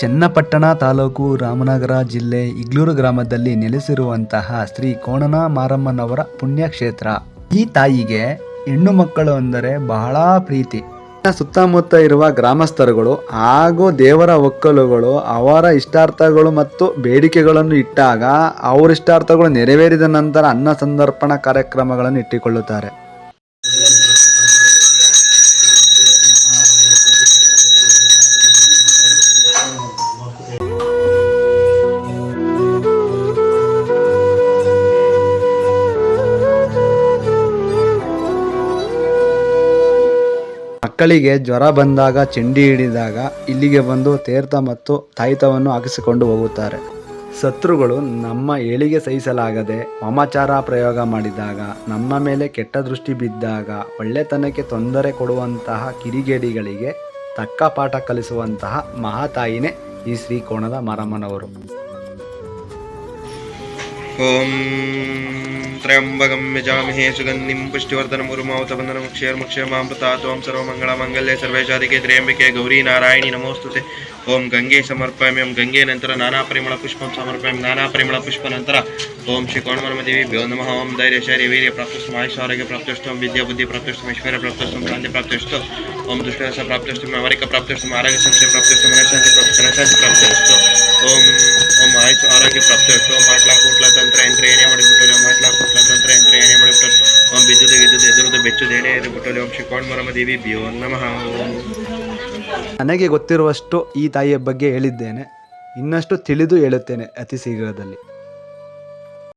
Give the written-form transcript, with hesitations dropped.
ಚನ್ನಪಟ್ಟಣ ತಾಲೂಕು ರಾಮನಗರ ಜಿಲ್ಲೆ ಇಗ್ಲೂರು ಗ್ರಾಮದಲ್ಲಿ ನೆಲೆಸಿರುವಂತಹ ಶ್ರೀ ಕೋಣನ ಮಾರಮ್ಮನವರ ಪುಣ್ಯಕ್ಷೇತ್ರ. ಈ ತಾಯಿಗೆ ಹೆಣ್ಣು ಮಕ್ಕಳು ಅಂದರೆ ಬಹಳ ಪ್ರೀತಿ. ಸುತ್ತಮುತ್ತ ಇರುವ ಗ್ರಾಮಸ್ಥರುಗಳು ಹಾಗೂ ದೇವರ ಒಕ್ಕಲುಗಳು ಅವರ ಇಷ್ಟಾರ್ಥಗಳು ಮತ್ತು ಬೇಡಿಕೆಗಳನ್ನು ಇಟ್ಟಾಗ ಅವರ ಇಷ್ಟಾರ್ಥಗಳು ನೆರವೇರಿದ ನಂತರ ಅನ್ನ ಸಂತರ್ಪಣಾ ಕಾರ್ಯಕ್ರಮಗಳನ್ನು ಇಟ್ಟುಕೊಳ್ಳುತ್ತಾರೆ. ಮಕ್ಕಳಿಗೆ ಜ್ವರ ಬಂದಾಗ, ಚಂಡಿ ಹಿಡಿದಾಗ ಇಲ್ಲಿಗೆ ಬಂದು ತೀರ್ಥ ಮತ್ತು ತಾಯಿತವನ್ನು ಹಾಕಿಸಿಕೊಂಡು ಹೋಗುತ್ತಾರೆ. ಶತ್ರುಗಳು ನಮ್ಮ ಏಳಿಗೆ ಸಹಿಸಲಾಗದೆ ವಾಮಾಚಾರ ಪ್ರಯೋಗ ಮಾಡಿದಾಗ, ನಮ್ಮ ಮೇಲೆ ಕೆಟ್ಟ ದೃಷ್ಟಿ ಬಿದ್ದಾಗ, ಒಳ್ಳೆತನಕ್ಕೆ ತೊಂದರೆ ಕೊಡುವಂತಹ ಕಿಡಿಗೇಡಿಗಳಿಗೆ ತಕ್ಕ ಪಾಠ ಕಲಿಸುವಂತಹ ಮಹಾತಾಯಿನೇ ಈ ಶ್ರೀ ಕೋಣದ ಮಾರಮ್ಮನವರು. ಓಂ ತ್ರಯಂಬಕಂ ಯಜಾಮಹೇ ಸುಗಂಧಿಂ ಪುಷ್ಟಿವರ್ಧನಂ ಉರ್ಮಾವತವಂದನಂ ಕ್ಷೇಮಕ್ಷೇಮಾಮೃತಾತ್. ಓಂ ಸರ್ವಮಂಗಳಮಾಂಗಲ್ಯೆ ಸರ್ವೇಶಾಧಿಕೆ ತ್ರ್ಯಂಬಕೆ ಗೌರಿ ನಾರಾಯಣಿ ನಮೋಸ್ತುತೆ. ಓಂ ಗಂಗೆ ಸಮರ್ಪಯಾಮಿ. ಓಂ ಗಂಗೆ ನಂತರ ನಾನಾ ಪರಿಮಳ ಪುಷ್ಪಂ ಸಮರ್ಪಯಾಮಿ. ನಾನಾ ಪರಿಮಳ ಪುಷ್ಪ ನಂತರ ಓಂ ಶ್ರೀ ಕೋಣಮರ್ಮದೇವಿ ಭ್ಯೋ ನಮಃ. ಓಂ ಧೈರ್ಯ ಶೌರ್ಯ ವೀರ್ಯ ಪ್ರಾಪ್ತಿಸ್ತು, ಆಯುಷ್ ಆರೋಗ್ಯ ಪ್ರಾಪ್ತಿಸ್ತು, ಓಂ ವಿದ್ಯಾ ಬುದ್ಧಿ ಪ್ರಾಪ್ತಿಸ್ತು, ಐಶ್ವರ್ಯ ಪ್ರಾಪ್ತಿಸ್ತು, ಶಾಂತಿ ಪ್ರಾಪ್ತಿಸ್ತು, ಓಂ ದುಷ್ಟರಸ ಪ್ರಾಪ್ತಿಸ್ತು, ಅಮರಿಕ ಪ್ರಾಪ್ತಿಸ್ತು, ಆರೋಗ್ಯ ಸಂಶಯ ಪ್ರಾಪ್ತಿಸ್ತು, ಮನಃಶಾಂತಿ ಪ್ರಾಪ್ತಿಸ್ತು, ಧನಶಾಂತಿ ಪ್ರಾಪ್ತಿಸ್ತು. ಓಂ ಓಂ ಆಯುಷ್ ಆರೋಗ್ಯ ಪ್ರಾಪ್ತಿಸ್ತು. ಮಾಟ್ಲಾ ಕೂಟ್ಲ ತಂತ್ರ ಯಂತ್ರ ಏನೇ ಮಾಡಿಬಿಟ್ಟಲು, ಮಾಟ್ಲಾ ಕೂಟ್ಲ ತಂತ್ರ ಯಂತ್ರ ಏನೇ ಮಾಡಿಬಿಟ್ಟಲು, ಓಂ ಬಿದ್ದುದು ಗಿದ್ದುದು ಎದುರುದು ಬೆಚ್ಚುದು ಏನೇ ಎದುರುಬಿಟ್ಟಲು. ಓಂ ಶ್ರೀ ಕೋಣಮರ್ಮದೇವಿ ಭ್ಯೋ ನಮಃ. ನನಗೆ ಗೊತ್ತಿರುವಷ್ಟು ಈ ತಾಯಿಯ ಬಗ್ಗೆ ಹೇಳಿದ್ದೇನೆ. ಇನ್ನಷ್ಟು ತಿಳಿದು ಹೇಳುತ್ತೇನೆ ಅತಿ ಶೀಘ್ರದಲ್ಲಿ.